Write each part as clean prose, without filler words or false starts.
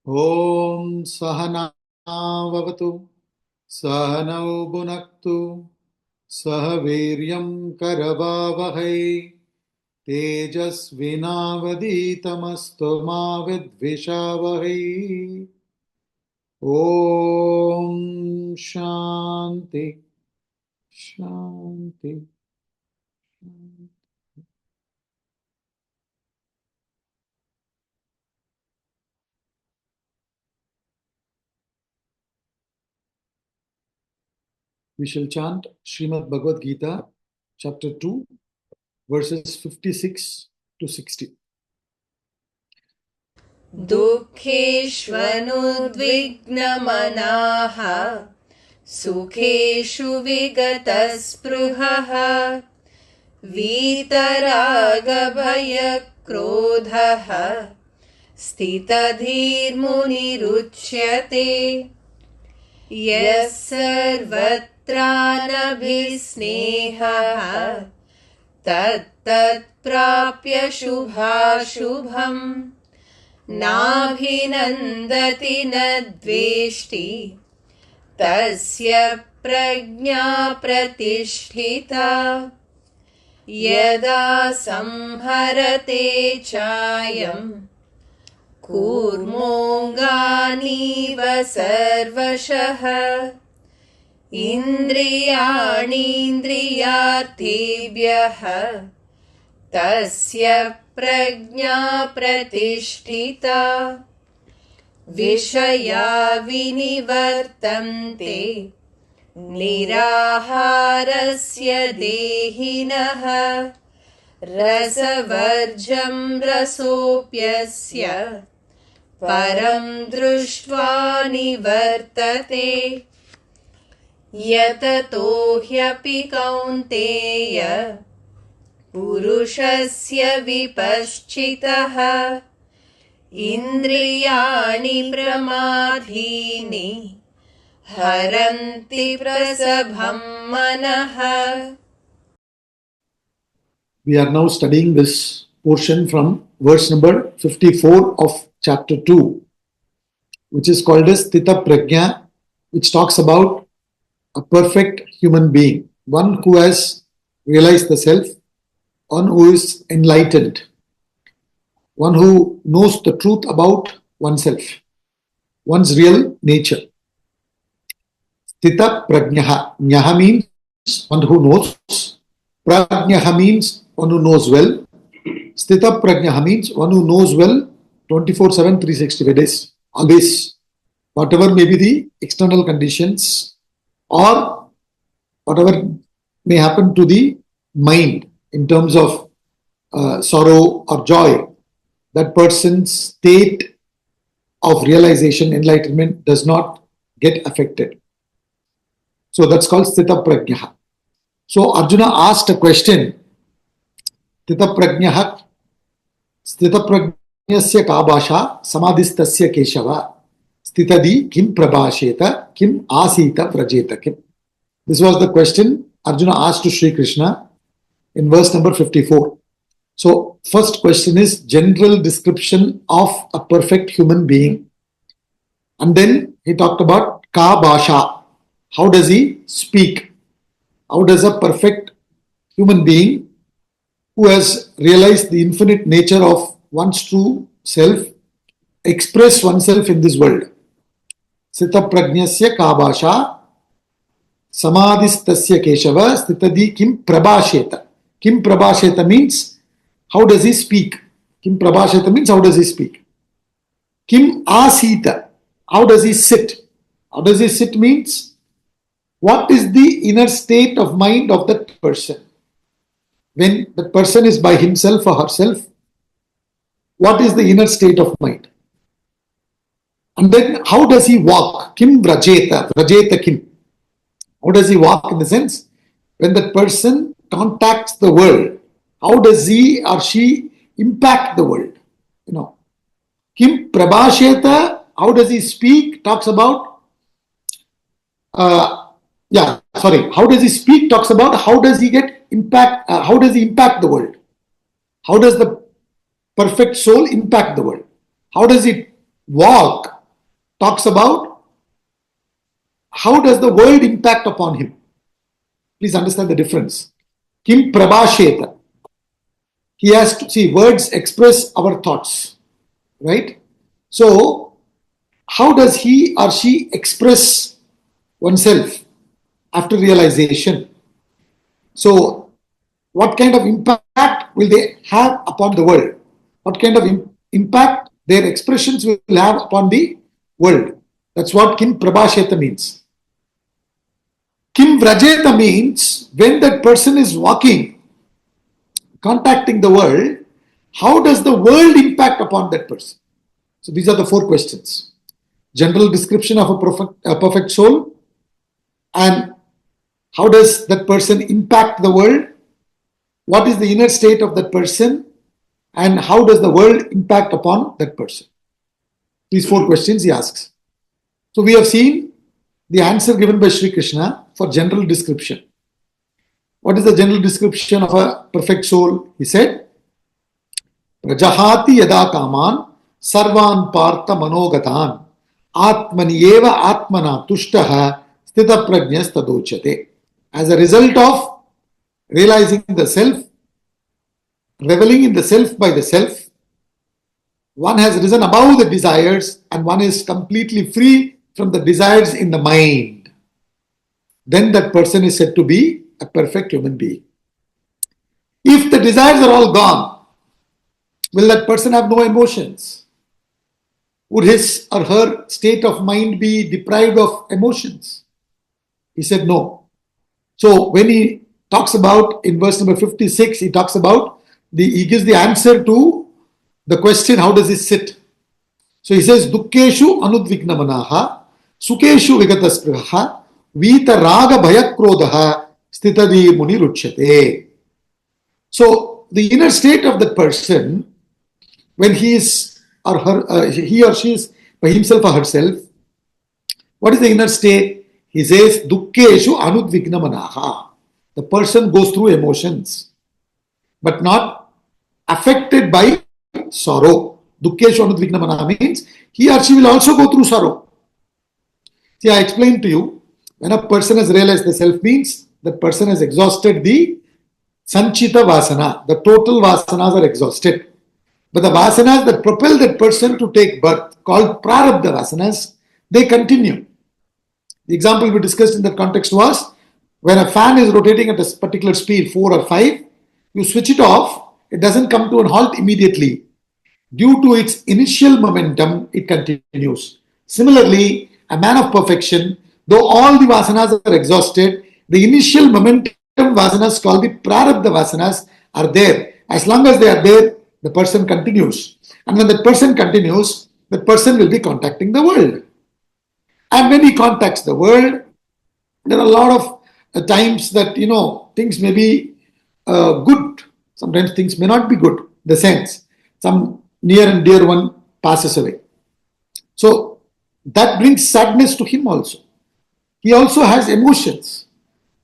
Om Sahana Vavatu Sahanau Bhunaktu Sahaviryam Karavavahai Tejasvinavaditamastu ma vidvishavahai. Om Shanti Shanti. We shall chant Srimad Bhagavad Gita, chapter 2, verses 56 to 60. दुःखेष्वनुद्विग्नमनाः सुखेषु विगतस्पृहः वीतरागभयक्रोधः स्थितधीर्मुनिरुच्यते यः सर्वत्रानभिस्नेहः तत्तत्प्राप्य शुभाशुभम् नाभिनन्दति न द्वेष्टि तस्य प्रज्ञा प्रतिष्ठिता यदा संहरते चायं कूर्मोऽङ्गानीव सर्वशः इन्द्रियाणीन्द्रियार्थेभ्यः तस्य प्रज्ञा प्रतिष्ठिता विषया विनिवर्तन्ते निराहारस्य देहिनः रसवर्जं रसोऽप्यस्य परं दृष्ट्वा निवर्तते यततो ह्यपि कौन्तेय पुरुषस्य विपश्चितः इन्द्रियाणि प्रमादीनि हरन्ति प्रसभं मनः. We are now studying this portion from verse number 54 of chapter 2, which is called as Sthita Prajna, which talks about a perfect human being, one who has realized the self, one who is enlightened, one who knows the truth about oneself, one's real nature. Sthita Prajnaha. Nyaha means one who knows. Prajnaha means one who knows well. Sthita Prajnaha means one who knows well 24/7, 365 days, always. Whatever may be the external conditions or whatever may happen to the mind in terms of sorrow or joy, that person's state of realization, enlightenment does not get affected. So that's called Sthita Prajnaha. So Arjuna asked a question, Sthita Prajnasya ka bhasha samadhistasya keshava sthitadi kim prabhasheta kim asita prajeta kim. This was the question Arjuna asked to Sri Krishna in verse number 54. So first question is general description of a perfect human being. And then he talked about ka bhasha. How does he speak? How does a perfect human being who has realized the infinite nature of one's true self express oneself in this world? Sthita prajnasya ka bhasha samadhistasya keshava sthitadi kim prabhasheta. Kim prabhasheta means how does he speak? Kim prabhasheta means how does he speak? Kim asita. How does he sit? How does he sit means what is the inner state of mind of that person? When the person is by himself or herself, what is the inner state of mind? And then how does he walk? Kim vrajeta. Vrajeta kim. How does he walk in the sense? When that person contacts the world, how does he or she impact the world? Kim prabhasheta, how does he speak? Talks about, how does he speak? Talks about how does he get impact, how does he impact the world? How does the perfect soul impact the world? How does it walk? talks about how does the world impact upon him. Please understand the difference. Kim prabhasheta. He has to see, words express our thoughts, right? So, how does he or she express oneself after realization? So, what kind of impact will they have upon the world? What kind of impact their expressions will have upon the world? That's what Kim Prabhasheta means. Kim Vrajeta means when that person is walking, contacting the world, how does the world impact upon that person? So these are the 4 questions. General description of a perfect soul, and how does that person impact the world? What is the inner state of that person? And how does the world impact upon that person? These 4 questions he asks. So we have seen the answer given by Sri Krishna for general description. What is the general description of a perfect soul? He said, Prajahati yada kaman sarvan partha manogatan atmaniyeva atmana tushtaha sthita prajnas tadochate. As a result of realizing the self, reveling in the self by the self, one has risen above the desires and one is completely free from the desires in the mind. Then that person is said to be a perfect human being. If the desires are all gone, will that person have no emotions? Would his or her state of mind be deprived of emotions? He said no. So when he talks about, in verse number 56, he talks about, he gives the answer to the question, how does he sit? So he says, Dukkeshu anudvigna manaha, Sukeshu vigataspriha, Vita raga bhayakrodaha, Stitadi muni ruchyate. So the inner state of that person, when he is or her, he or she is by himself or herself, what is the inner state? He says, Dukkeshu anudvigna manaha. The person goes through emotions, but not affected by sorrow. Dukkeshu anudvigna manaha means he or she will also go through sorrow. See, I explained to you, when a person has realized the self means that person has exhausted the sanchita vasana. The total vasanas are exhausted. But the vasanas that propel that person to take birth, called prarabdha vasanas, they continue. The example we discussed in that context was, when a fan is rotating at a particular speed, 4 or 5, you switch it off, it doesn't come to a halt immediately. Due to its initial momentum, it continues. Similarly, a man of perfection, though all the vasanas are exhausted, the initial momentum vasanas called the prarabdha vasanas are there. As long as they are there, the person continues. And when that person continues, that person will be contacting the world. And when he contacts the world, there are a lot of times that, things may be good. Sometimes things may not be good. The sense, some near and dear one passes away. So that brings sadness to him also. He also has emotions.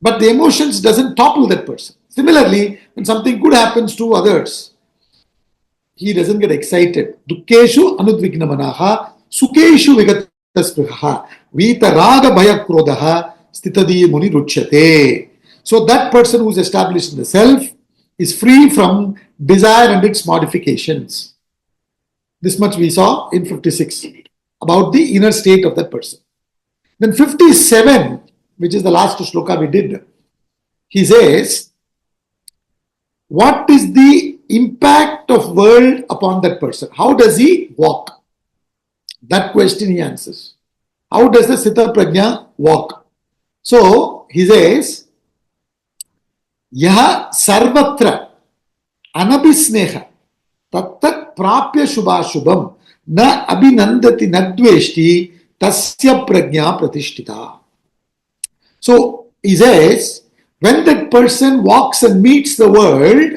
But the emotions doesn't topple that person. Similarly, when something good happens to others, he doesn't get excited. Dukkeshu anudvigna manaha, sukeshu vigataspriha, vita raga bhayakrodaha, stitadi muni ruchyate. So that person who is established in the self is free from desire and its modifications. This much we saw in 56 about the inner state of that person. Then 57, which is the last shloka we did, he says, what is the impact of world upon that person? How does he walk? That question he answers. How does the Sthita Prajna walk? So he says, Yaha sarvatra anabhisneha tattat prapya shubhashubham na abhinandati nadveshti tasya prajna pratishtita. So he says, when that person walks and meets the world,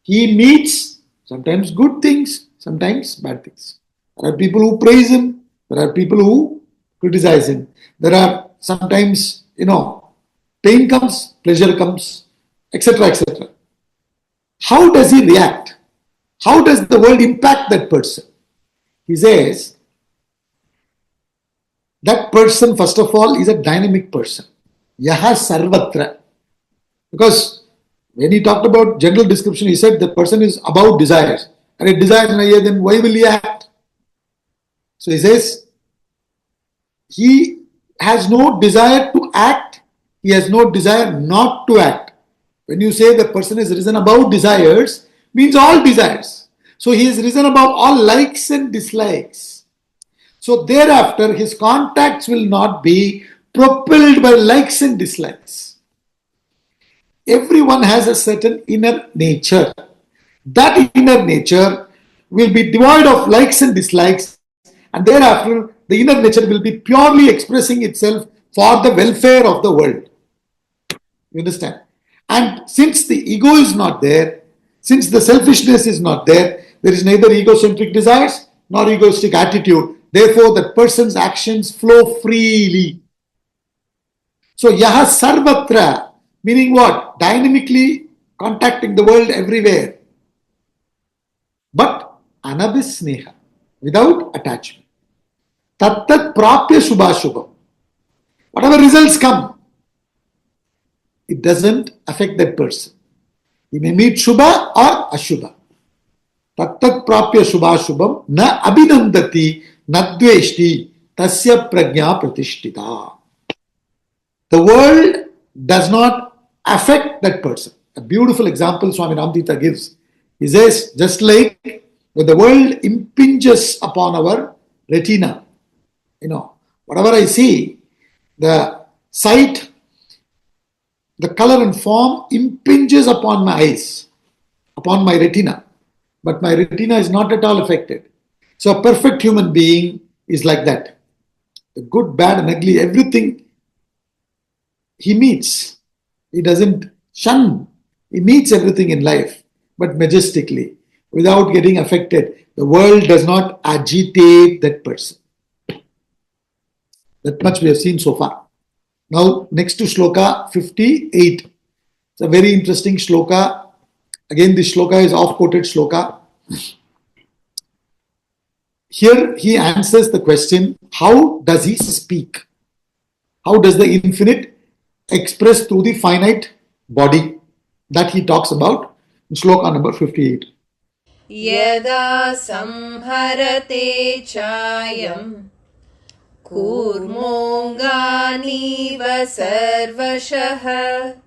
he meets sometimes good things, sometimes bad things. There are people who praise him, there are people who criticize him. There are sometimes, pain comes, pleasure comes, etc., etc. How does he react? How does the world impact that person? He says, that person, first of all, is a dynamic person. Yaha sarvatra. Because when he talked about general description, he said the person is above desires. And if desires nahi, then why will he act? So he says, he has no desire to act, he has no desire not to act. When you say the person is risen above desires, means all desires. So he is risen above all likes and dislikes. So thereafter, his contacts will not be propelled by likes and dislikes. Everyone has a certain inner nature. That inner nature will be devoid of likes and dislikes, and thereafter the inner nature will be purely expressing itself for the welfare of the world. You understand? And since the ego is not there, since the selfishness is not there, there is neither egocentric desires nor egoistic attitude. Therefore, that person's actions flow freely. So, yaha sarvatra, meaning what? Dynamically contacting the world everywhere. But anabhisneha, without attachment. Tattat prapya shubhashubham. Whatever results come, it doesn't affect that person. He may meet shubha or ashubha. Tattat prapya shubhashubham na abhinandati na dveshti tasya prajna pratishtita. The world does not affect that person. A beautiful example Swami Ramtita gives. He says, just like when the world impinges upon our retina, whatever I see, the sight, the color and form impinges upon my eyes, upon my retina. But my retina is not at all affected. So a perfect human being is like that. The good, bad and ugly, everything he meets. He doesn't shun. He meets everything in life, but majestically, without getting affected. The world does not agitate that person. That much we have seen so far. Now, next to shloka 58. It's a very interesting shloka. Again, this shloka is oft-quoted shloka. Here he answers the question, how does he speak? How does the infinite express through the finite body? That he talks about in shloka number 58. Yada samharate chayam Kurmonganiva sarvashah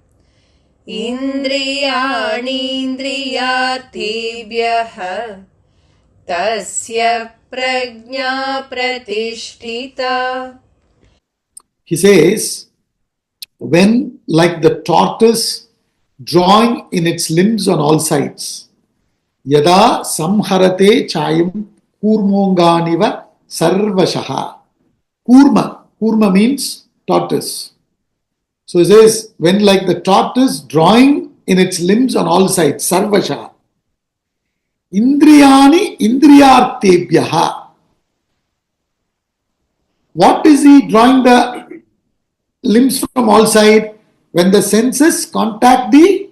Indriyani indriyartebhyah Tasya prajna pratishtita. He says, when like the tortoise drawing in its limbs on all sides, yada samharate chayam kurmonganiva sarvashaha. Kurma means tortoise. So he says, when like the tortoise drawing in its limbs on all sides, sarvashaha. Indriyani indriyartebhyaha. What is he drawing the limbs from all sides? When the senses contact the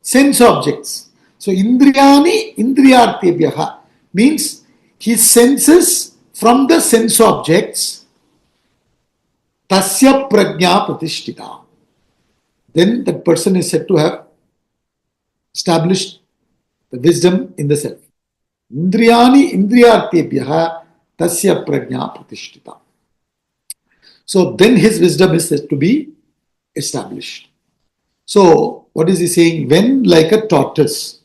sense objects. So indriyani indriyartebhyaha means his senses from the sense objects. Tasya prajna pratishtita. Then that person is said to have established the wisdom in the self. Indriyani indriyartebhyaha tasya prajna pratishtita. So then his wisdom is said to be established. So what is he saying? When like a tortoise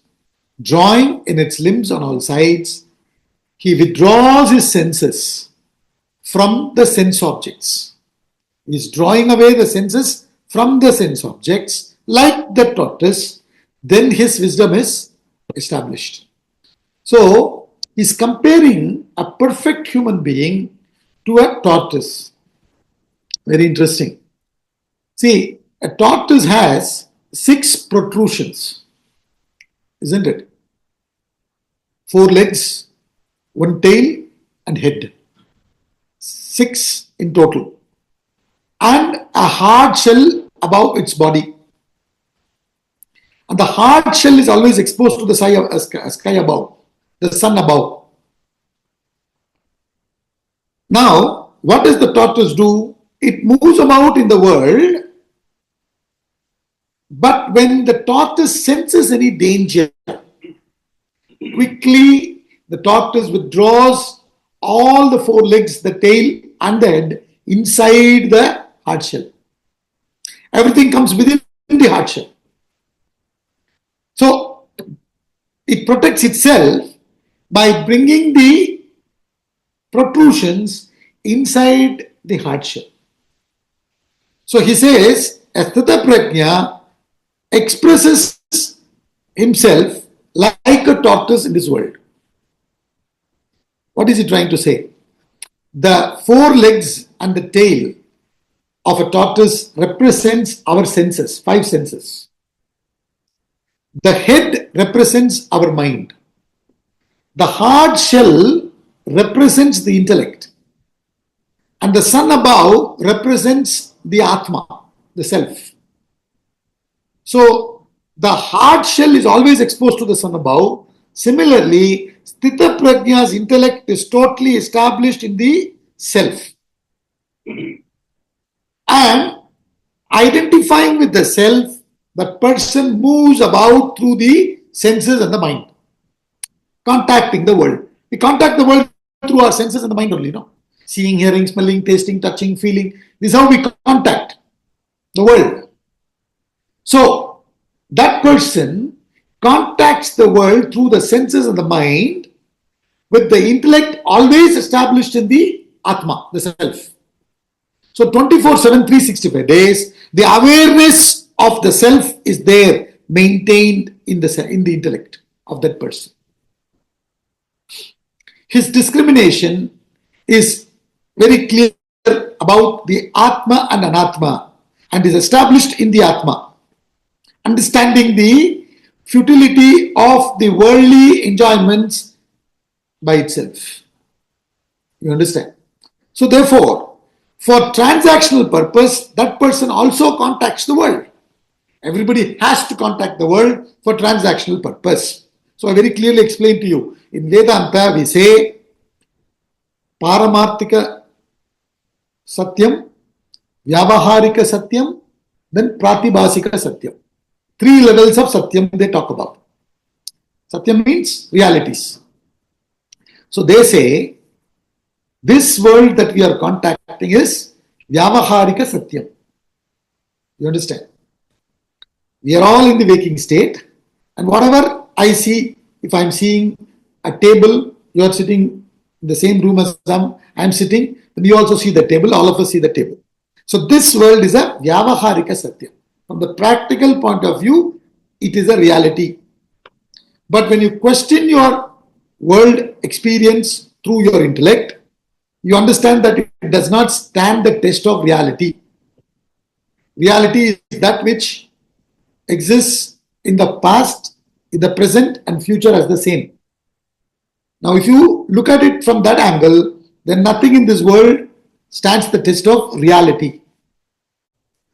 drawing in its limbs on all sides, he withdraws his senses from the sense objects. He is drawing away the senses from the sense objects like the tortoise, then his wisdom is established. So he's comparing a perfect human being to a tortoise. Very interesting. See, a tortoise has 6 protrusions, isn't it? 4 legs, 1 tail and head. 6 in total. And a hard shell above its body. And the hard shell is always exposed to the sky above, the sun above. Now, what does the tortoise do? It moves about in the world, but when the tortoise senses any danger, quickly the tortoise withdraws all the four legs, the tail and the head inside the hard shell. Everything comes within the hard shell. So it protects itself by bringing the protrusions inside the hard shell. So he says, Asthita Prajna expresses himself like a tortoise in this world. What is he trying to say? The four legs and the tail of a tortoise represents our senses, five senses. The head represents our mind. The hard shell represents the intellect. And the sun above represents the Atma, the self. So the hard shell is always exposed to the sun above. Similarly, Sthita Prajna's intellect is totally established in the self. And identifying with the self, that person moves about through the senses and the mind, contacting the world. We contact the world through our senses and the mind only, no? Seeing, hearing, smelling, tasting, touching, feeling. This is how we contact the world. So, that person contacts the world through the senses and the mind, with the intellect always established in the Atma, the self. So 24/7, 365 days, the awareness of the self is there, maintained in the intellect of that person. His discrimination is very clear about the Atma and Anatma, and is established in the Atma. Understanding the futility of the worldly enjoyments by itself. You understand? So therefore, for transactional purpose, that person also contacts the world. Everybody has to contact the world for transactional purpose. So I very clearly explained to you. In Vedanta, we say Paramarthika Satyam, Vyavaharika Satyam, then Pratibhasika Satyam. Three levels of Satyam they talk about. Satyam means realities. So they say, this world that we are contacting is Vyavaharika Satyam. You understand? We are all in the waking state, and whatever I see, if I am seeing a table, you are sitting in the same room as I am sitting, then you also see the table, all of us see the table. So this world is a Vyavaharika Satyam. From the practical point of view, it is a reality. But when you question your world experience through your intellect, you understand that it does not stand the test of reality. Reality is that which exists in the past, in the present, and future as the same. Now, if you look at it from that angle, then nothing in this world stands the test of reality.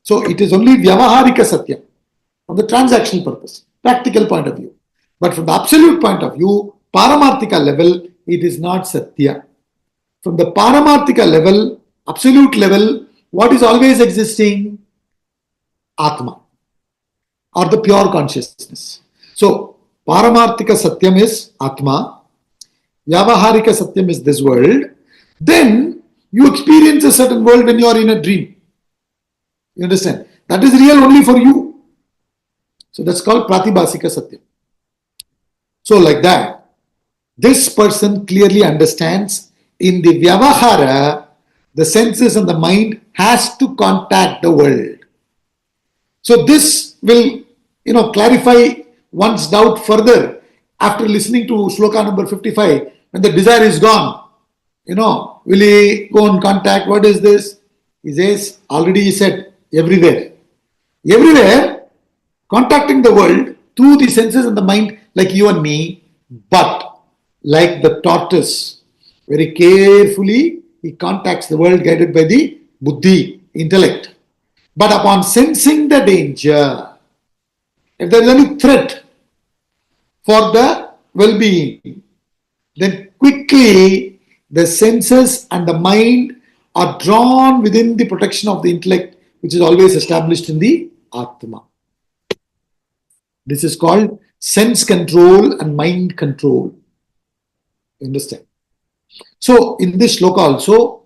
So it is only Vyavaharika Satyam from the transactional purpose, practical point of view. But from the absolute point of view, Paramarthika level, it is not Satya. From the Paramarthika level, absolute level, what is always existing? Atma, or the pure consciousness. So, Paramarthika Satyam is Atma, Vyavaharika Satyam is this world. Then, you experience a certain world when you are in a dream. You understand? That is real only for you. So, that's called Pratibhasika Satyam. So, like that, this person clearly understands in the Vyavahara, the senses and the mind has to contact the world. So this will, clarify one's doubt further after listening to Shloka number 55. When the desire is gone, will he go and contact? What is this? He says, already he said, everywhere. Everywhere, contacting the world through the senses and the mind like you and me, but like the tortoise, very carefully he contacts the world guided by the buddhi, intellect. But upon sensing the danger, if there is any threat for the well-being, then quickly the senses and the mind are drawn within the protection of the intellect, which is always established in the Atma. This is called sense control and mind control. You understand? So in this shloka also,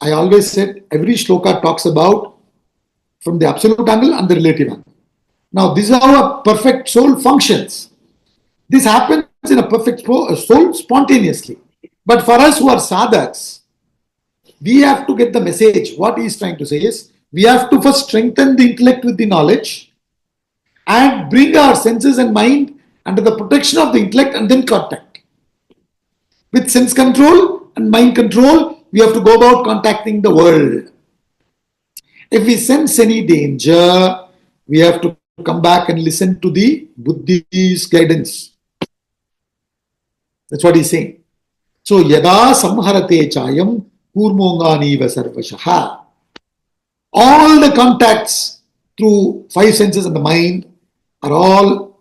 I always said every shloka talks about from the absolute angle and the relative angle. Now this is how a perfect soul functions. This happens in a perfect soul spontaneously. But for us who are sadhaks, we have to get the message. What he is trying to say is, we have to first strengthen the intellect with the knowledge and bring our senses and mind under the protection of the intellect and then contact. With sense control and mind control, we have to go about contacting the world. If we sense any danger, we have to come back and listen to the Buddhi's guidance. That's what he's saying. So, yada samharate chayam kurmonganiva sarvashaha. All the contacts through five senses and the mind are all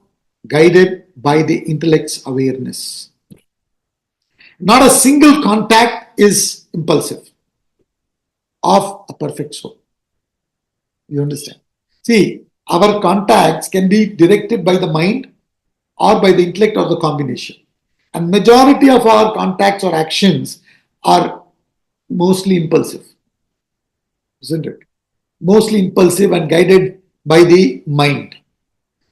guided by the intellect's awareness. Not a single contact is impulsive of a perfect soul. You understand? See, our contacts can be directed by the mind or by the intellect or the combination. And majority of our contacts or actions are mostly impulsive. Isn't it? Mostly impulsive and guided by the mind.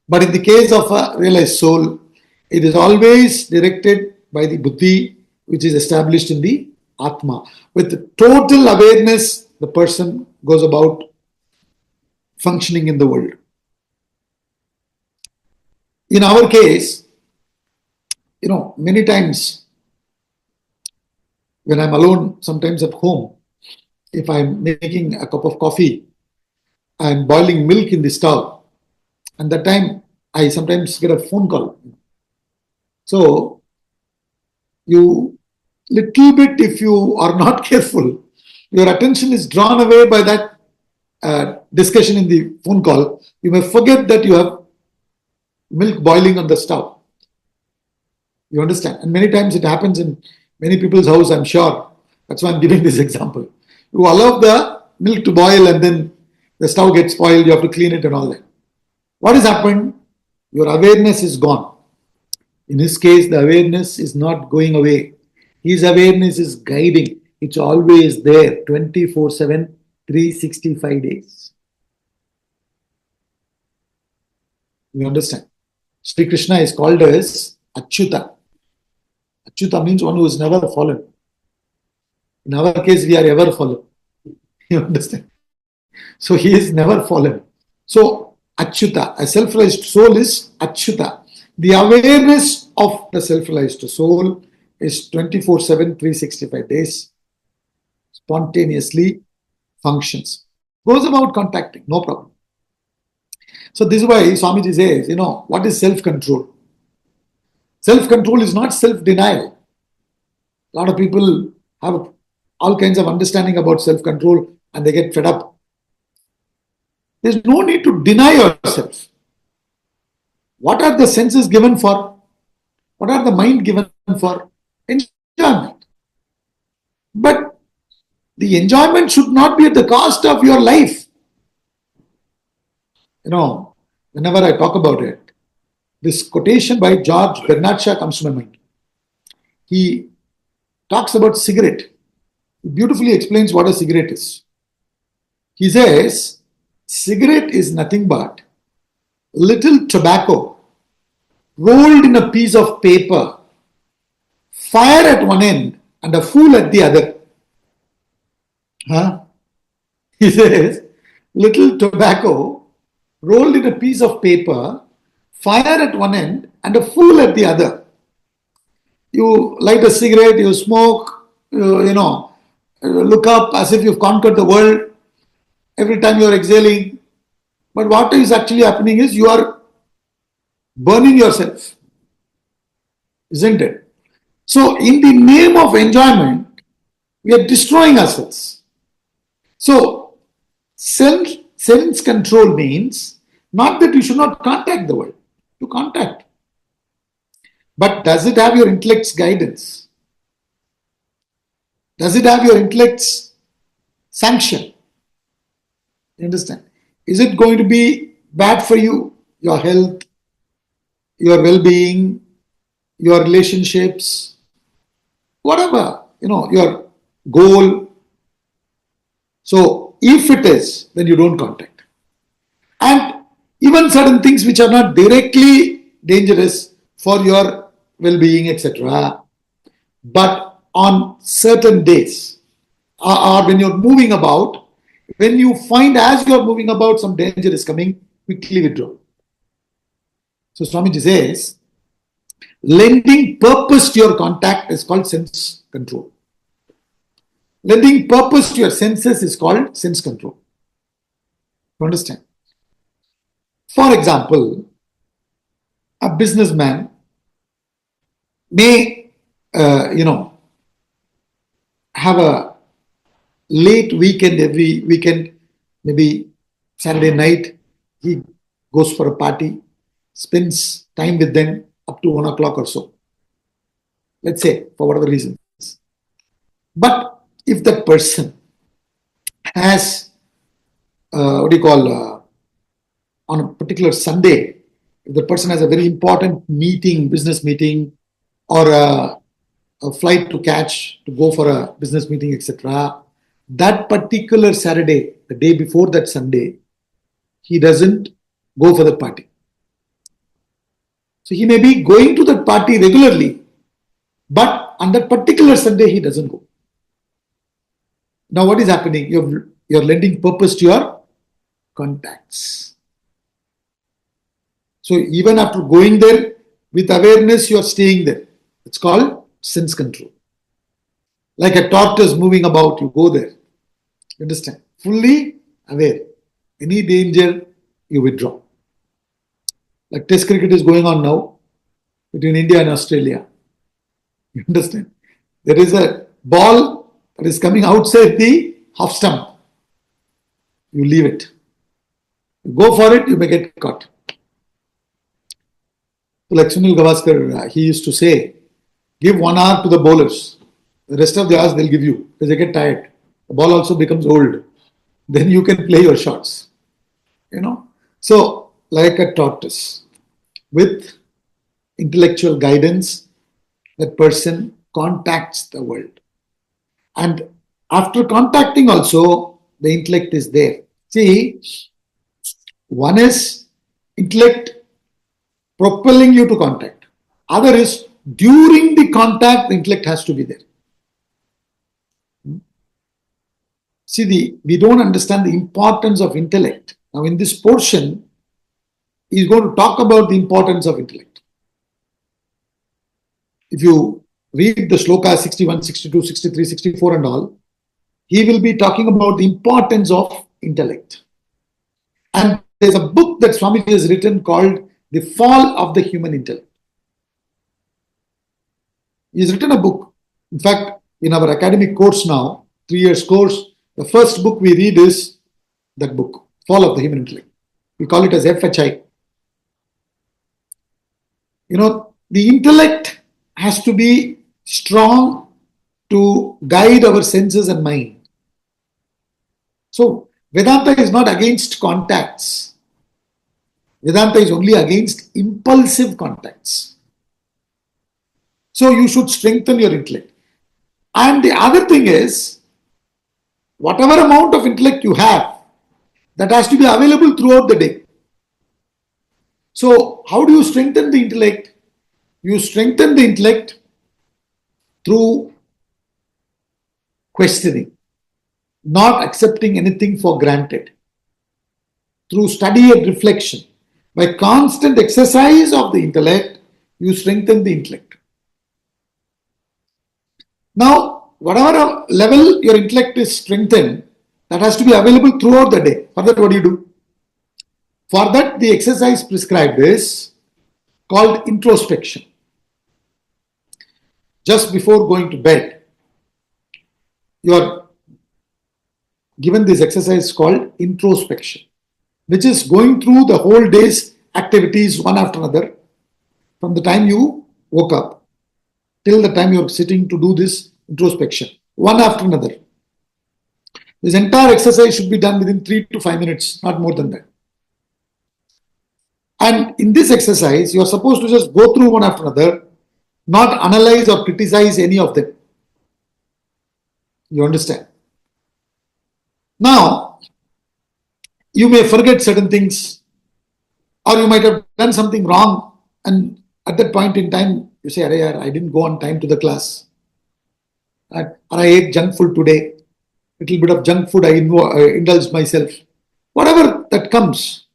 But in the case of a realized soul, it is always directed by the buddhi, which is established in the Atma. With total awareness, the person goes about functioning in the world. In our case, many times when I'm alone, sometimes at home, if I'm making a cup of coffee, I'm boiling milk in the stove, and that time I sometimes get a phone call. So, little bit, if you are not careful, your attention is drawn away by that discussion in the phone call. You may forget that you have milk boiling on the stove. You understand? And many times it happens in many people's house, I'm sure. That's why I'm giving this example. You allow the milk to boil and then the stove gets spoiled, you have to clean it and all that. What has happened? Your awareness is gone. In his case, the awareness is not going away. His awareness is guiding. It's always there, 24/7, 365 days. You understand? Sri Krishna is called as Achyuta. Achyuta means one who has never fallen. In our case, we are ever fallen. You understand? So he is never fallen. So Achyuta, a self-realized soul is Achyuta. The awareness of the self-realized soul is 24/7, 365 days, spontaneously functions. Goes about contacting, no problem. So this is why Swamiji says, what is self-control? Self-control is not self-denial. A lot of people have all kinds of understanding about self-control and they get fed up. There's no need to deny yourself. What are the senses given for? What are the mind given for? Enjoyment. But the enjoyment should not be at the cost of your life. Whenever I talk about it, this quotation by George Bernard Shaw comes to my mind. He talks about cigarette. He beautifully explains what a cigarette is. He says, cigarette is nothing but little tobacco rolled in a piece of paper, fire at one end and a fool at the other. He says, little tobacco rolled in a piece of paper, fire at one end and a fool at the other. You light a cigarette, you smoke, look up as if you've conquered the world. Every time you are exhaling. But what is actually happening is you are burning yourself. Isn't it? So in the name of enjoyment, we are destroying ourselves. So sense control means not that you should not contact the world. You contact. But does it have your intellect's guidance? Does it have your intellect's sanction. You understand? Is it going to be bad for you? Your health, your well-being, your relationships, whatever, your goal. So if it is, then you don't contact. And even certain things which are not directly dangerous for your well-being, etc. But on certain days, or when you're moving about, when you find as you're moving about some danger is coming, quickly withdraw. So Swamiji says, lending purpose to your contact is called sense control. Lending purpose to your senses is called sense control. You understand? For example, a businessman may, have a late weekend every weekend, maybe Saturday night, he goes for a party, spends time with them up to 1 o'clock or so. Let's say, for whatever reasons. But if that person has, on a particular Sunday, if the person has a very important meeting, business meeting, or a flight to catch to go for a business meeting, etc., that particular Saturday, the day before that Sunday, he doesn't go for that party. So he may be going to that party regularly, but on that particular Sunday, he doesn't go. Now what is happening? You're lending purpose to your contacts. So even after going there, with awareness, you're staying there. It's called sense control. Like a tortoise moving about, you go there. You understand? Fully aware. Any danger, you withdraw. Like test cricket is going on now between India and Australia. You understand? There is a ball that is coming outside the half stump. You leave it. You go for it, you may get caught. Like Sunil Gavaskar, he used to say, give 1 hour to the bowlers. The rest of the hours they'll give you because they get tired. The ball also becomes old. Then you can play your shots. So, like a tortoise, with intellectual guidance, that person contacts the world. And after contacting also, the intellect is there. See, one is intellect propelling you to contact. Other is during the contact, the intellect has to be there. See, we don't understand the importance of intellect. Now, in this portion, he's going to talk about the importance of intellect. If you read the shloka 61, 62, 63, 64 and all, he will be talking about the importance of intellect. And there's a book that Swamiji has written called The Fall of the Human Intellect. He's written a book. In fact, in our academic course now, 3 years course, the first book we read is that book, Fall of the Human Intellect. We call it as FHI. The intellect has to be strong to guide our senses and mind. So, Vedanta is not against contacts. Vedanta is only against impulsive contacts. So, you should strengthen your intellect. And the other thing is, whatever amount of intellect you have, that has to be available throughout the day. So, how do you strengthen the intellect? You strengthen the intellect through questioning, not accepting anything for granted, through study and reflection. By constant exercise of the intellect, you strengthen the intellect. Now, whatever level your intellect is strengthened, that has to be available throughout the day. For that, what do you do? For that, the exercise prescribed is called introspection. Just before going to bed, you are given this exercise called introspection, which is going through the whole day's activities one after another, from the time you woke up till the time you are sitting to do this introspection, one after another. This entire exercise should be done within 3 to 5 minutes, not more than that. And in this exercise, you are supposed to just go through one after another, not analyze or criticize any of them. You understand? Now, you may forget certain things, or you might have done something wrong, and at that point in time, you say, I didn't go on time to the class. Or I ate junk food today. Little bit of junk food I indulged myself. Whatever that comes,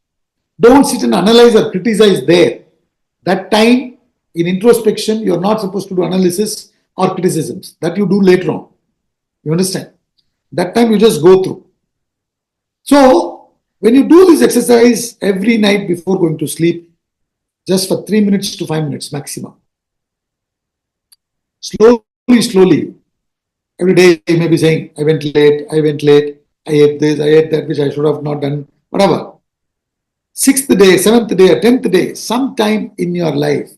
don't sit and analyze or criticize there. That time, in introspection, you're not supposed to do analysis or criticisms. That you do later on. You understand? That time you just go through. So, when you do this exercise every night before going to sleep, just for 3 minutes to 5 minutes maximum. Slowly, every day you may be saying, I went late, I ate this, I ate that, which I should have not done, whatever. 6th day, 7th day, or 10th day, sometime in your life,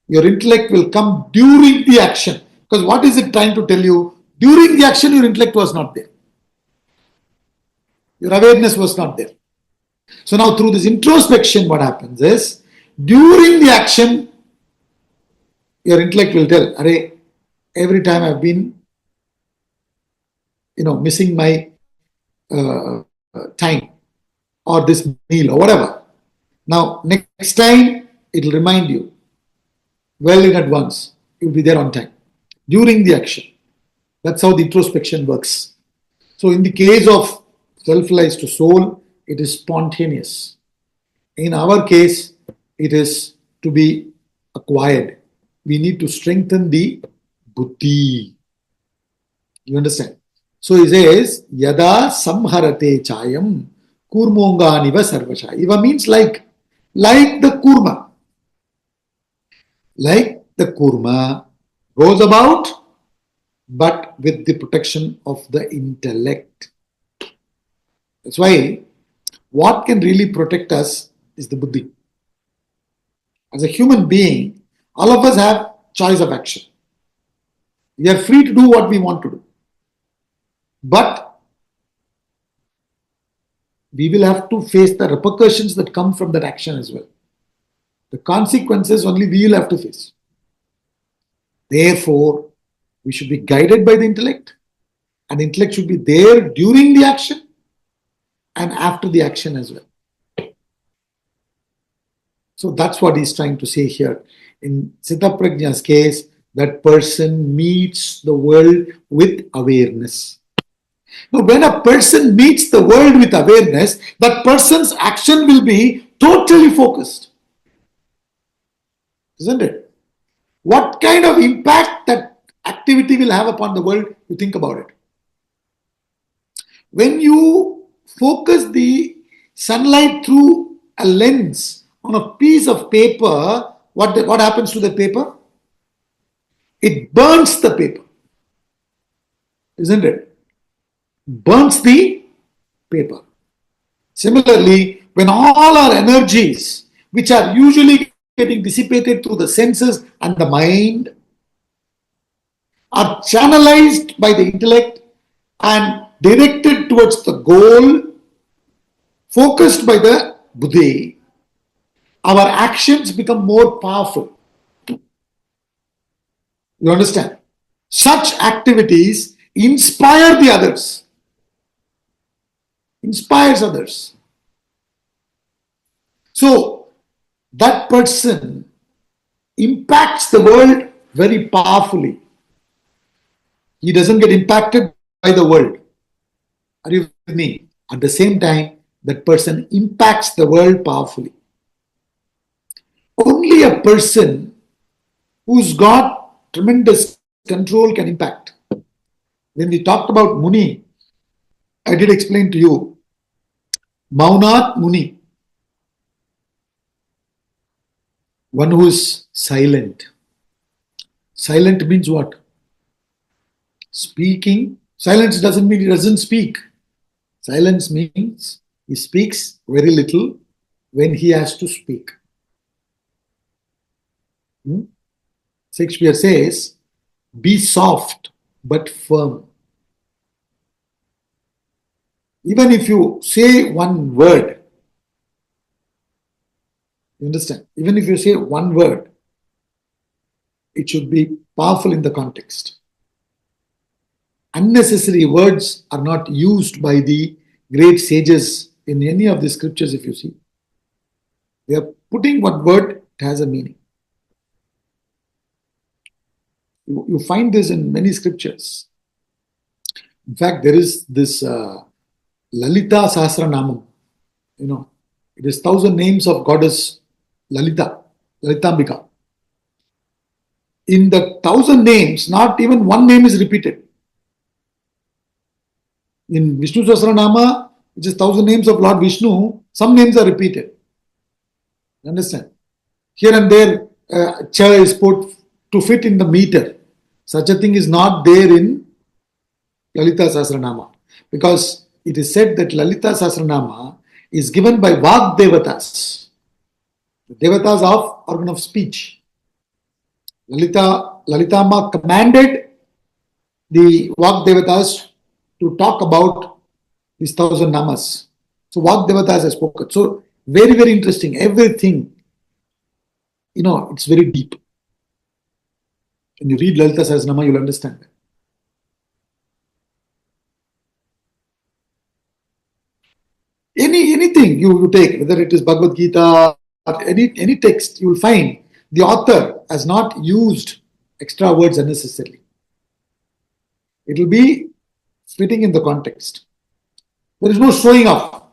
your intellect will come during the action. Because what is it trying to tell you? During the action, your intellect was not there. Your awareness was not there. So now through this introspection, what happens is, during the action, your intellect will tell, every time I've been, missing my time or this meal or whatever. Now, next time, it will remind you well in advance. You'll be there on time during the action. That's how the introspection works. So, in the case of self-realized to soul, it is spontaneous. In our case, it is to be acquired. We need to strengthen the buddhi. You understand? So he says, Yada samharate chayam kurmonganiva sarvasha. Iva means like the kurma. Like the kurma goes about, but with the protection of the intellect. That's why what can really protect us is the buddhi. As a human being, all of us have choice of action. We are free to do what we want to do. But we will have to face the repercussions that come from that action as well. The consequences only we will have to face. Therefore, we should be guided by the intellect, and intellect should be there during the action and after the action as well. So that's what he's trying to say here. In Siddha Prajna's case, that person meets the world with awareness. Now, when a person meets the world with awareness, that person's action will be totally focused. Isn't it? What kind of impact that activity will have upon the world, you think about it. When you focus the sunlight through a lens on a piece of paper, what happens to the paper? It burns the paper. Isn't it? Burns the paper. Similarly, when all our energies, which are usually getting dissipated through the senses and the mind, are channelized by the intellect and directed towards the goal, focused by the buddhi, our actions become more powerful. You understand? Such activities inspire the others. Inspires others. So, that person impacts the world very powerfully. He doesn't get impacted by the world. Are you with me? At the same time, that person impacts the world powerfully. Only a person who's got tremendous control can impact. When we talked about Muni, I did explain to you, Maunat Muni, one who is silent. Silent means what? Speaking. Silence doesn't mean he doesn't speak. Silence means he speaks very little when he has to speak. Shakespeare says, be soft but firm. Even if you say one word, you understand? Even if you say one word, it should be powerful in the context. Unnecessary words are not used by the great sages in any of the scriptures, if you see. They are putting what word has a meaning. You find this in many scriptures. In fact, there is this Lalita Sahasranamam. It is 1,000 names of goddess Lalita, Lalitambika. In the 1,000 names, not even one name is repeated. In Vishnu Sahasranama, which is 1,000 names of Lord Vishnu, some names are repeated. You understand? Here and there, cha is put to fit in the meter. Such a thing is not there in Lalita Sahasranama, because it is said that Lalita Sahasranama is given by Vag Devatas, the Devatas of organ of speech. Lalitama commanded the Vag Devatas to talk about these 1,000 namas. So Vag Devatas has spoken. So very, very interesting. Everything, it's very deep. When you read Lalita Sahasranama, you'll understand that. Anything you take, whether it is Bhagavad Gita or any text, you will find the author has not used extra words unnecessarily. It will be fitting in the context. There is no showing off.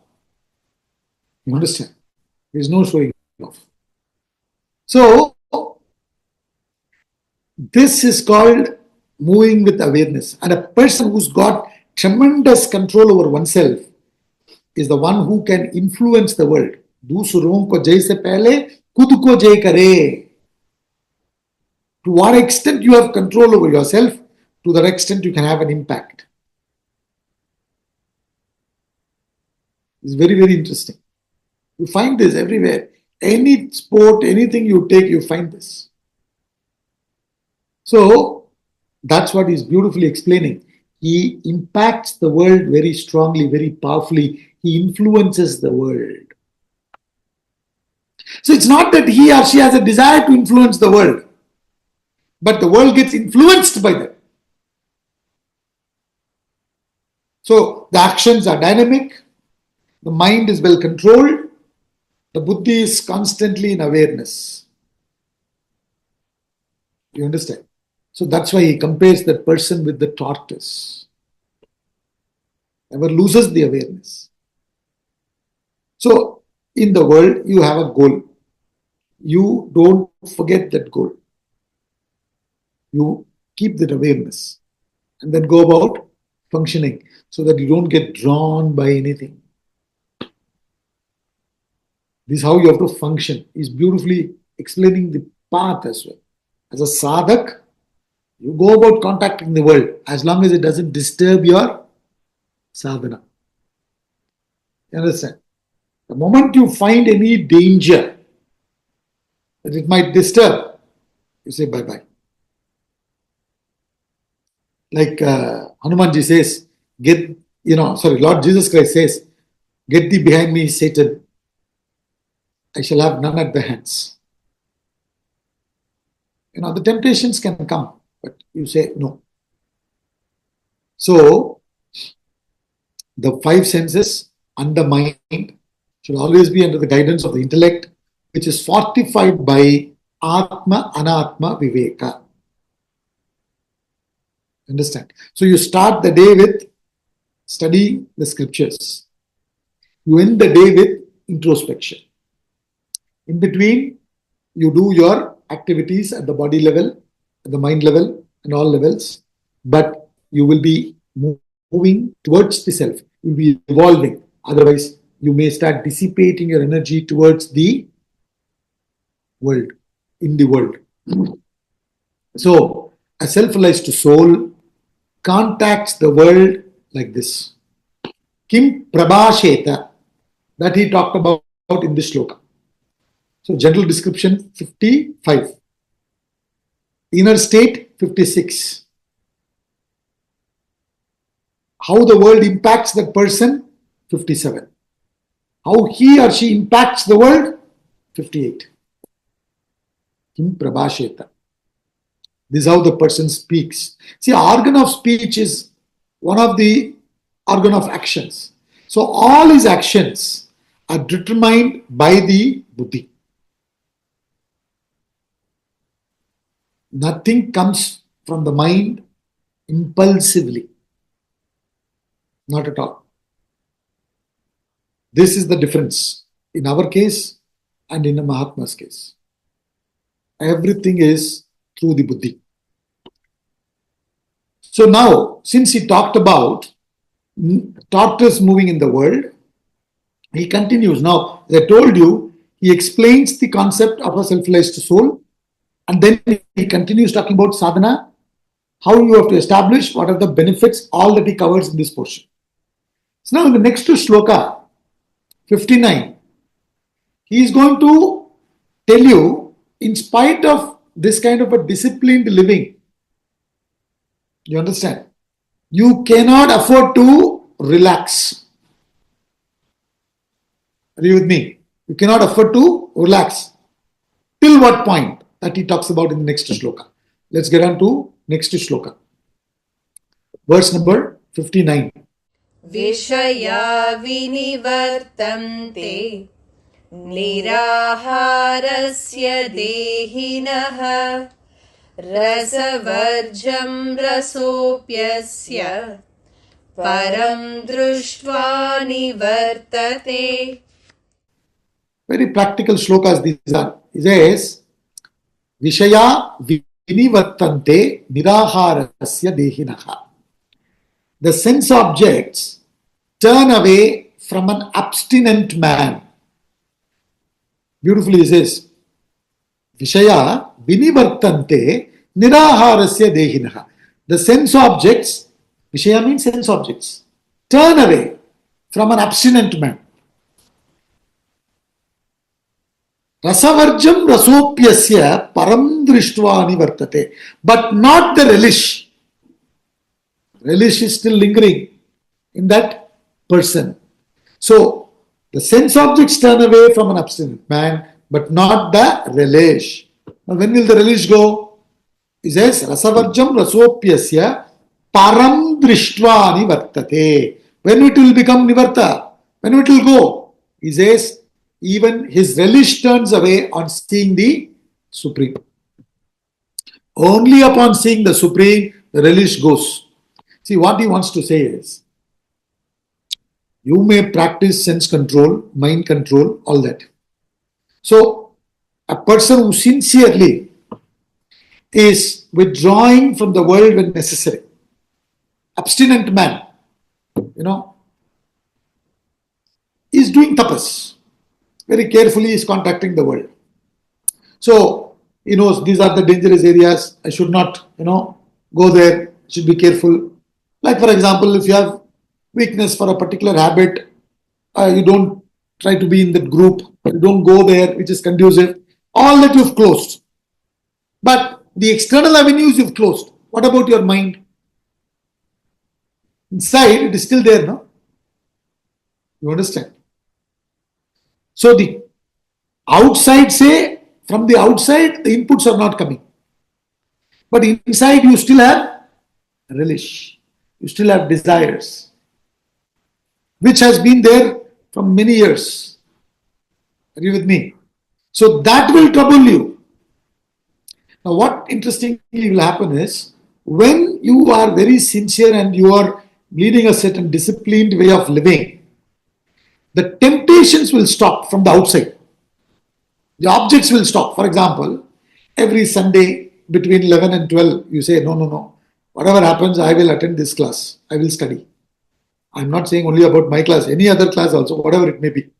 You understand? There is no showing off. So, this is called moving with awareness. And a person who's got tremendous control over oneself is the one who can influence the world. Dusron ko jai se pehle khud ko jai kare. To what extent you have control over yourself, to that extent you can have an impact. It's very, very interesting. You find this everywhere. Any sport, anything you take, you find this. So, that's what he's beautifully explaining. He impacts the world very strongly, very powerfully. He influences the world. So, it's not that he or she has a desire to influence the world, but the world gets influenced by them. So, the actions are dynamic, the mind is well controlled, the buddhi is constantly in awareness. You understand? So, that's why he compares that person with the tortoise. Never loses the awareness. So, in the world, you have a goal. You don't forget that goal. You keep that awareness and then go about functioning so that you don't get drawn by anything. This is how you have to function. He's beautifully explaining the path as well. As a sadhak, you go about contacting the world as long as it doesn't disturb your sadhana. You understand? The moment you find any danger that it might disturb, you say bye-bye. Like Hanumanji says, Lord Jesus Christ says, "Get thee behind me, Satan. I shall have none at the hands." The temptations can come, but you say no. So, the five senses and the mind should always be under the guidance of the intellect, which is fortified by Atma Anatma Viveka. Understand? So, you start the day with studying the scriptures. You end the day with introspection. In between, you do your activities at the body level, at the mind level, and all levels, but you will be moving towards the self. You will be evolving. Otherwise, you may start dissipating your energy towards the world, in the world. So, a self-realized soul contacts the world like this. Kim Prabhasheta, that he talked about in this sloka. So, general description 55. Inner state 56. How the world impacts that person 57. How he or she impacts the world? 58. Kim prabhasheta. This is how the person speaks. See, organ of speech is one of the organ of actions. So all his actions are determined by the buddhi. Nothing comes from the mind impulsively. Not at all. This is the difference in our case and in a Mahatma's case. Everything is through the buddhi. So now, since he talked about tortoise moving in the world, he continues. Now, as I told you, he explains the concept of a self-realized soul, and then he continues talking about sadhana, how you have to establish, what are the benefits, all that he covers in this portion. So now in the next shloka, 59, he is going to tell you, in spite of this kind of a disciplined living, you understand, you cannot afford to relax. Are you with me? You cannot afford to relax. Till what point? That he talks about in the next shloka. Let's get on to next shloka. Verse number 59. Vishaya vinivartante niraharasya dehinaha rasavarjam rasopyasya param društva nivartate. Very practical shlokas these are. He says, Vishaya vinivartante niraharasya dehinaha. The sense objects turn away from an abstinent man. Beautifully he says, Vishaya vinivartante niraharasya dehinaha. The sense objects, Vishaya means sense objects, turn away from an abstinent man. Rasavarjam rasopyasya param drishtva nivartate. But not the relish. Relish is still lingering in that person. So, the sense objects turn away from an abstinent man, but not the relish. Now, when will the relish go? He says, Rasavarjam rasopyasya param drishtva nivartate. When it will become nivarta? When it will go? He says, even his relish turns away on seeing the Supreme. Only upon seeing the Supreme, the relish goes. See, what he wants to say is, you may practice sense control, mind control, all that. So, a person who sincerely is withdrawing from the world when necessary, abstinent man, is doing tapas. Very carefully he is contacting the world. So, he knows these are the dangerous areas. I should not, go there. Should be careful. Like for example, if you have weakness for a particular habit, you don't try to be in that group. You don't go there, which is conducive. All that you've closed. But the external avenues you've closed. What about your mind? Inside, it is still there, no? You understand? So the outside from the outside, the inputs are not coming. But inside you still have relish. You still have desires, which has been there from many years. Are you with me? So that will trouble you. Now what interestingly will happen is, when you are very sincere and you are leading a certain disciplined way of living, the temptations will stop from the outside. The objects will stop. For example, every Sunday between 11 and 12, you say, no. Whatever happens, I will attend this class. I will study. I'm not saying only about my class, any other class also, whatever it may be.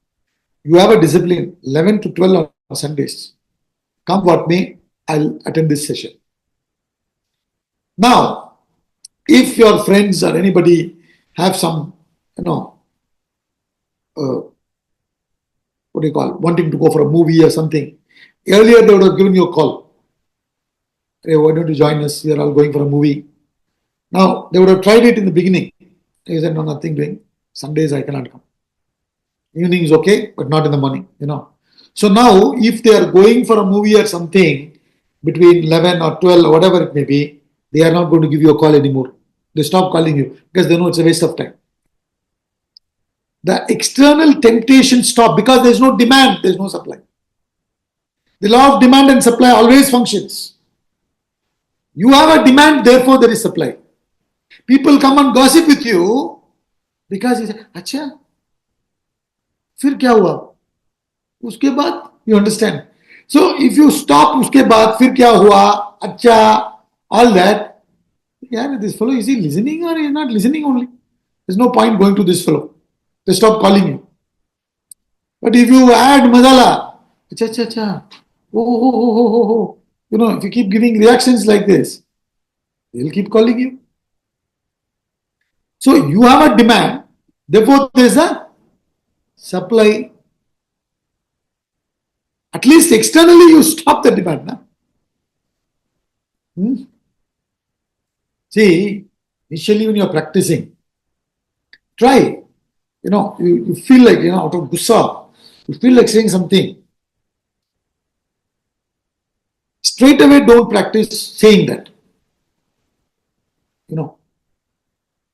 You have a discipline, 11 to 12 on Sundays. Come what may, I'll attend this session. Now, if your friends or anybody have some, wanting to go for a movie or something, earlier they would have given you a call. Hey, why don't you join us? We are all going for a movie. Now, they would have tried it in the beginning. They said, no, nothing doing. Sundays I cannot come. Evening is okay, but not in the morning, So now, if they are going for a movie or something between 11 or 12 or whatever it may be, they are not going to give you a call anymore. They stop calling you because they know it's a waste of time. The external temptation stop because there's no demand, there's no supply. The law of demand and supply always functions. You have a demand, therefore there is supply. People come and gossip with you because you say, अच्छा, फिर क्या हुआ? उसके बाद, you understand? So if you stop, उसके बाद फिर क्या हुआ? अच्छा, all that. Yeah, this fellow, is he listening or is he not listening only? There's no point going to this fellow. They stop calling you. But if you add masala, अच्छा, अच्छा, अच्छा, oh. If you keep giving reactions like this, they'll keep calling you. So you have a demand, therefore there's a supply. At least externally you stop the demand. See, initially when you're practicing, try. You feel like, out of gussa, you feel like saying something. Straight away don't practice saying that.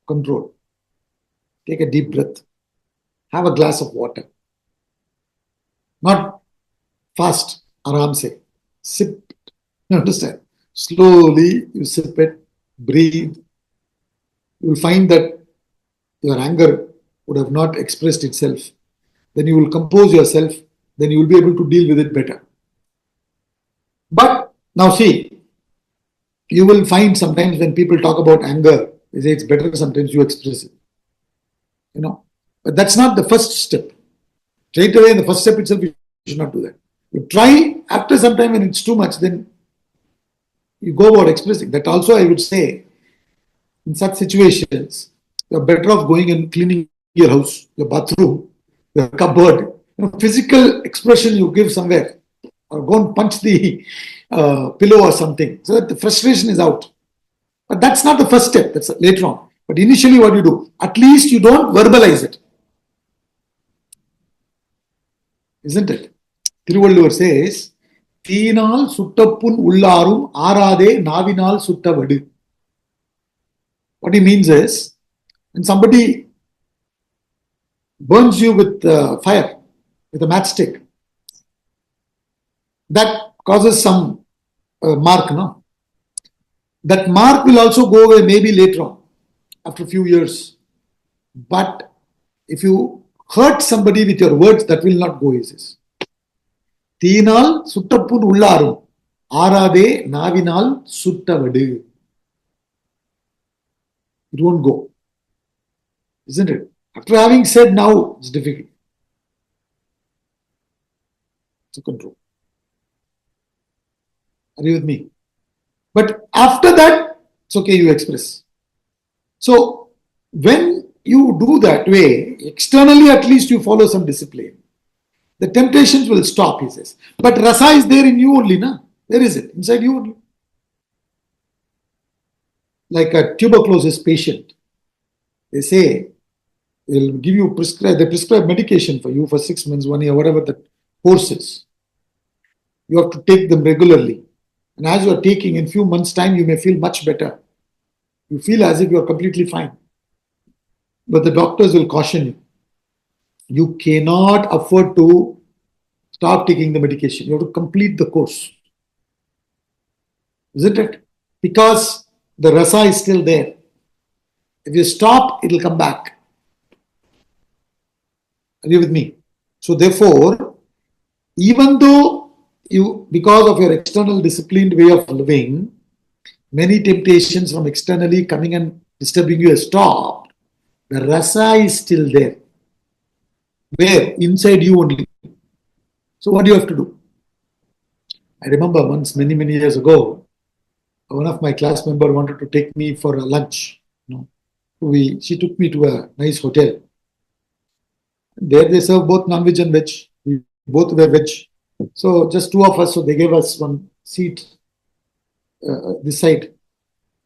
Control. Take a deep breath. Have a glass of water. Not fast, aram se. Sip it. You understand? Slowly you sip it, breathe. You will find that your anger would have not expressed itself. Then you will compose yourself. Then you will be able to deal with it better. But now see, you will find sometimes when people talk about anger, they say it's better sometimes you express it. But that's not the first step. Straight away in the first step itself, you should not do that. You try after some time when it's too much, then you go about expressing. That also I would say, in such situations, you're better off going and cleaning your house, your bathroom, your cupboard. Physical expression you give somewhere, or go and punch the pillow or something, so that the frustration is out. But that's not the first step, that's later on. But initially what you do, at least you don't verbalize it. Isn't it? Thiruvalluvar says, Teenal suttappun ullarum arade navinal suttavadu. What he means is, when somebody burns you with fire, with a matchstick, that causes some mark, no? That mark will also go away maybe later on, after a few years. But if you hurt somebody with your words, that will not go, he says. Teenal suttappun ullarum arade navinal suttavadu. It won't go. Isn't it? After having said now, it's difficult to control. Are you with me? But after that, it's okay, you express. So, when you do that way, externally at least you follow some discipline. The temptations will stop, he says. But rasa is there in you only, na? Where is it? Inside you only. Like a tuberculosis patient. They say, they'll give you they prescribe medication for you for 6 months, 1 year, whatever the course is. You have to take them regularly. And as you are taking, in few months' time, you may feel much better. You feel as if you are completely fine. But the doctors will caution you. You cannot afford to stop taking the medication. You have to complete the course. Isn't it? Because the rasa is still there. If you stop, it will come back. Are you with me? So therefore, even though you, because of your external disciplined way of living, many temptations from externally coming and disturbing you have stopped, the rasa is still there. Where? Inside you only. So what do you have to do? I remember once, many years ago, one of my class members wanted to take me for a lunch. She took me to a nice hotel. There they serve both non-veg and veg. We both were veg. So just two of us, so they gave us one seat this side,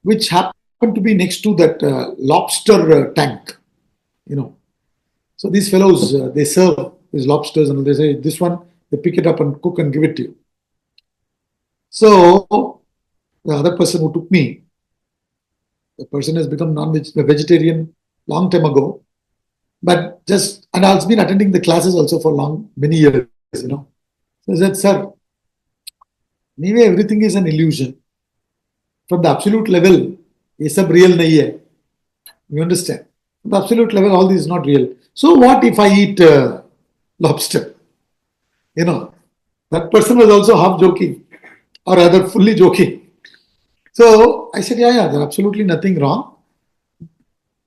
which happened to be next to that lobster tank, So these fellows, they serve these lobsters and they say, this one, they pick it up and cook and give it to you. So the other person who took me, the person has become vegetarian long time ago, but and I've been attending the classes also for many years, So I said, sir, anyway, everything is an illusion. From the absolute level, ये सब real नहीं है. You understand? From the absolute level, all this is not real. So what if I eat lobster? That person was also half joking, or rather fully joking. So I said, yeah, there's absolutely nothing wrong.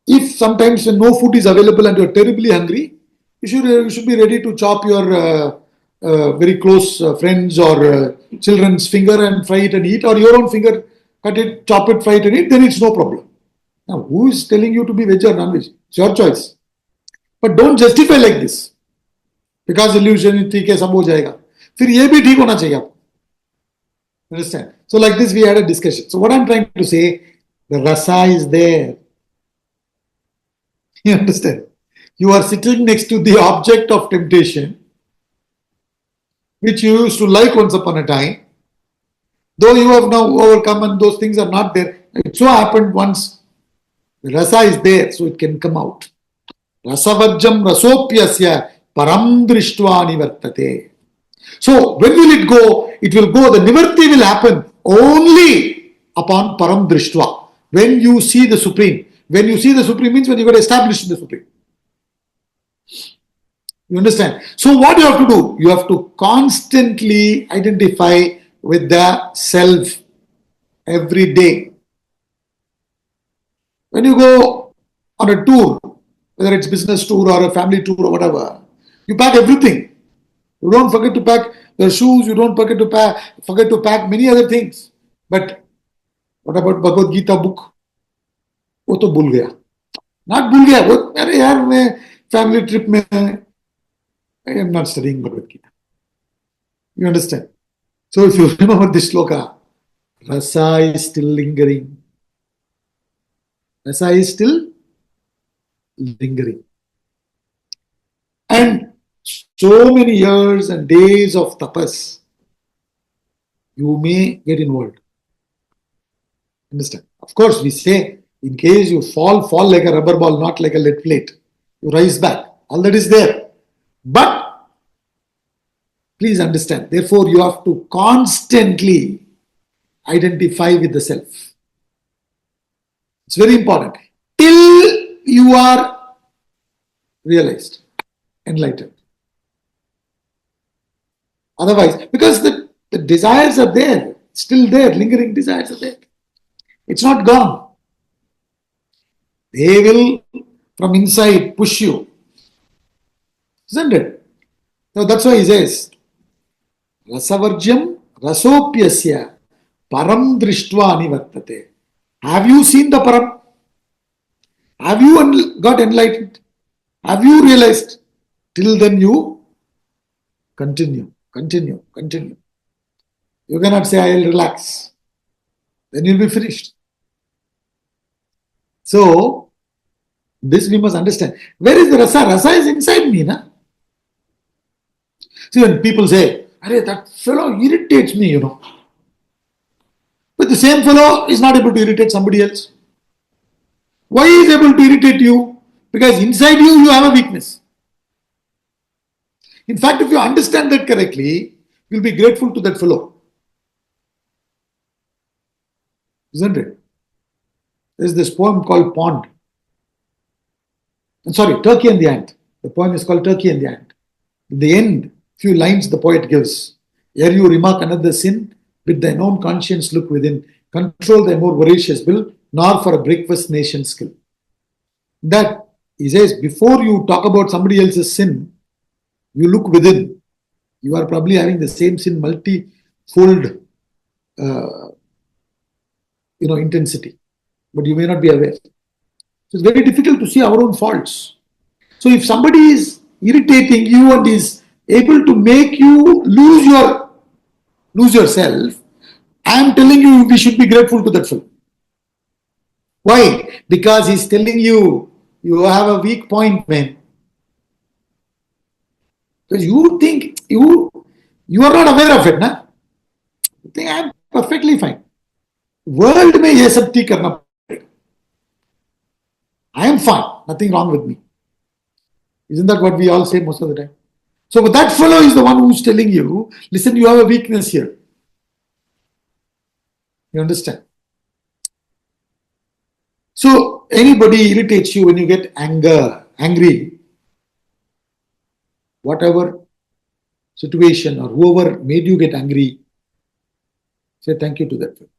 If sometimes no food is available and you're terribly hungry, you should be ready to chop your very close friends or children's finger and fry it and eat, or your own finger, cut it, chop it, fry it and eat, then it's no problem. Now, who is telling you to be veg or non-veg? It's your choice. But don't justify like this. Because illusion, ठीक है, सब हो जाएगा. फिर ये भी ठीक होना चाहिए आपको. Understand? So like this, we had a discussion. So what I'm trying to say, the rasa is there. You understand? You are sitting next to the object of temptation, which you used to like once upon a time. Though you have now overcome and those things are not there, it so happened once the rasa is there, so it can come out. Rasavarjam rasopyasya param drishtva nivartate. So when will it go? It will go, the nivarti will happen only upon param drishtva. When you see the Supreme. When you see the Supreme means when you got established in the Supreme. You understand? So what you have to do? You have to constantly identify with the self every day. When you go on a tour, whether it's business tour or a family tour or whatever, you pack everything. You don't forget to pack your shoes, you don't forget to pack many other things. But what about Bhagavad Gita book? वो तो भूल गया. Not भूल गया, वो अरे यार मैं family trip में I am not studying Bhagavad Gita. You understand? So if you remember this shloka, rasa is still lingering. Rasa is still lingering. And so many years and days of tapas, you may get involved. Understand? Of course, we say, in case you fall like a rubber ball, not like a lead plate. You rise back. All that is there. But please understand, therefore you have to constantly identify with the self. It's very important. Till you are realized, enlightened. Otherwise, because the desires are there, still there, lingering desires are there. It's not gone. They will, from inside, push you. Isn't it? So that's why he says, Rasavarjyam rasopyasya param drishtva nivartate. Have you seen the param? Have you got enlightened? Have you realized? Till then you continue. You cannot say, I will relax. Then you'll be finished. So, this we must understand. Where is the rasa? Rasa is inside me, na? See, when people say, Arey, that fellow irritates me, But the same fellow is not able to irritate somebody else. Why is he able to irritate you? Because inside you have a weakness. In fact, if you understand that correctly, you'll be grateful to that fellow. Isn't it? There's this poem called Pond. Turkey and the Ant. The poem is called Turkey and the Ant. In the end, few lines the poet gives. Ere you remark another sin, with thine own conscience look within, control thy more voracious will, nor for a breakfast nation skill. That, he says, before you talk about somebody else's sin, you look within. You are probably having the same sin multi-fold intensity. But you may not be aware. So it's very difficult to see our own faults. So if somebody is irritating you and is able to make you lose yourself, I am telling you, we should be grateful to that fellow. Why? Because he's telling you, you have a weak point, man. Because you think you are not aware of it, na? You think I am perfectly fine. World में ये सब ठीक करना पड़ेगा. I am fine. Nothing wrong with me. Isn't that what we all say most of the time? So that fellow is the one who's telling you, listen, you have a weakness here. You understand? So anybody irritates you when you get angry, whatever situation or whoever made you get angry, say thank you to that fellow.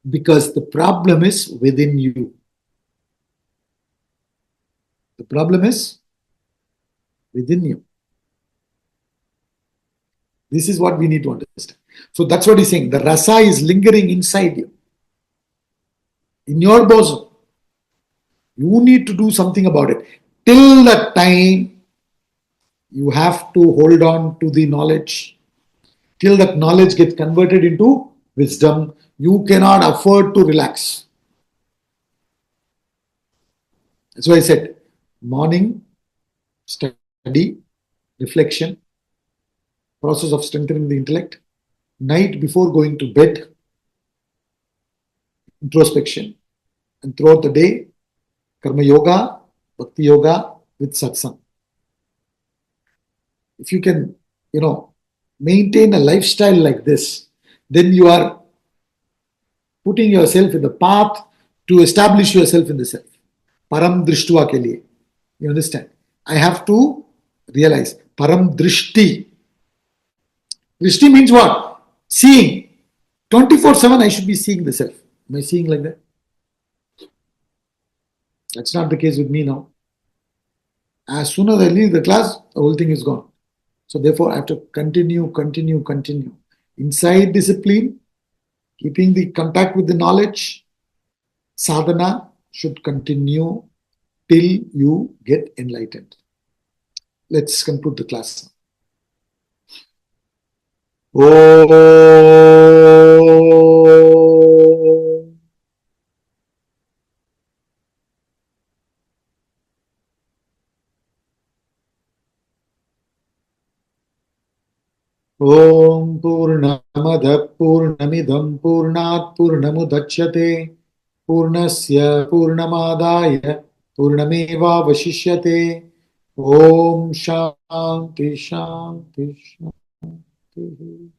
Because the problem is within you. The problem is within you. This is what we need to understand. So that's what he's saying. The rasa is lingering inside you, in your bosom. You need to do something about it. Till that time, you have to hold on to the knowledge. Till that knowledge gets converted into wisdom, you cannot afford to relax. That's why I said, morning, study, reflection, process of strengthening the intellect. Night before going to bed, introspection. And throughout the day, karma yoga, bhakti yoga with satsang. If you can, maintain a lifestyle like this, then you are putting yourself in the path to establish yourself in the self. Param drishtva ke liye. You understand? I have to realize param drishti. Drishti means what? Seeing. 24/7 I should be seeing the self. Am I seeing like that? That's not the case with me now. As soon as I leave the class, the whole thing is gone. So therefore, I have to continue. Inside discipline, keeping the contact with the knowledge, sadhana should continue till you get enlightened. Let's conclude the class. Om Purnamada Purnamidam Purnat Purnamudachyate Purnasya Purnamadaya Purnameva Vashishyate. Om Shanti Shanti Shanti.